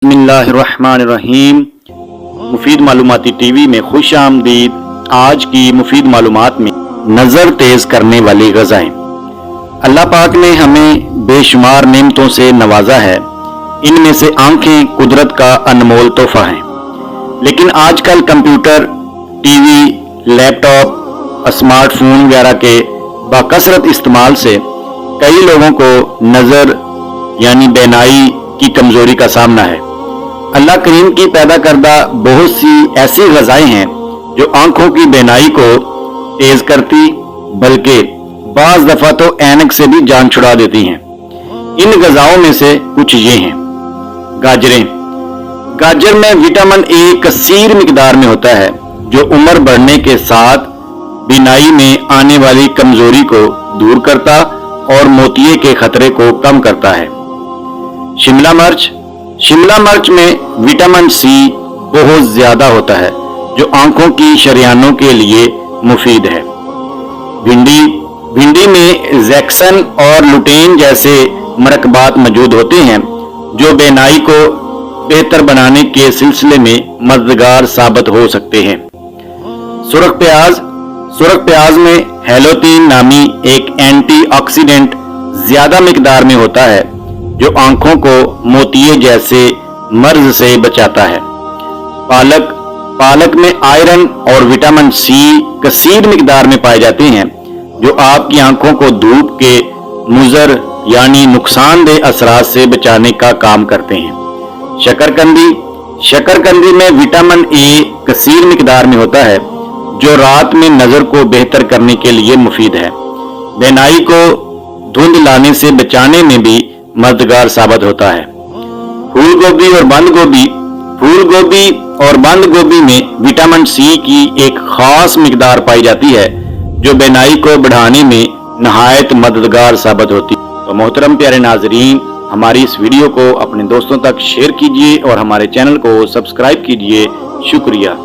बिस्मिल्लाहिर्रहमानिर्रहीम। मुफीद मालूमाती टीवी में खुश आमदीद। आज की मुफीद मालूमात में नज़र तेज करने वाली ग़ज़ाएं। अल्लाह पाक ने हमें बेशुमार नेमतों से नवाजा है। इनमें से आंखें कुदरत का अनमोल तोहफा है, लेकिन आजकल कंप्यूटर, टीवी, लैपटॉप, स्मार्टफोन वगैरह के बाकसरत इस्तेमाल से कई लोगों को नज़र यानी बेनाई की कमजोरी का सामना है। अल्लाह करीम की पैदा करदा बहुत सी ऐसी ग़ज़ाएं हैं जो आंखों की बेनाई को तेज करती, बल्कि बाज़ दफ़ा तो ऐनक से भी जान छुड़ा देती हैं। इन ग़ज़ाओं में से कुछ ये हैं। गाजरें। गाजर में विटामिन ए कसीर मिकदार में होता है, जो उम्र बढ़ने के साथ बीनाई में आने वाली कमजोरी को दूर करता और मोतिये के खतरे को कम करता है। शिमला मिर्च। शिमला मिर्च में विटामिन सी बहुत ज्यादा होता है, जो आंखों की शरियानों के लिए मुफीद है। भिंडी। भिंडी में जैक्सन और लुटेन जैसे मरकबात मौजूद होते हैं, जो बेनाई को बेहतर बनाने के सिलसिले में मददगार साबित हो सकते हैं। सुरख प्याज। सुरख प्याज में हेलोतीन नामी एक एंटीऑक्सीडेंट ज्यादा मिकदार में होता है, जो आंखों को मोतिये जैसे मर्ज से बचाता है। पालक। पालक में आयरन और विटामिन सी कसीर मिकदार में पाए जाते हैं, जो आपकी आंखों को धूप के मुज़र यानी नुकसानदेह असरात से बचाने का काम करते हैं। शकरकंदी। शकरकंदी में विटामिन ए कसीर मिकदार में होता है, जो रात में नजर को बेहतर करने के लिए मुफीद है। बेनाई को धुंध लाने से बचाने में भी मददगार साबित होता है। फूल गोभी और बंद गोभी। फूल गोभी और बंद गोभी में विटामिन सी की एक खास मिकदार पाई जाती है, जो बेनाई को बढ़ाने में नहायत मददगार साबित होती है। तो मोहतरम प्यारे नाजरीन, हमारी इस वीडियो को अपने दोस्तों तक शेयर कीजिए और हमारे चैनल को सब्सक्राइब कीजिए। शुक्रिया।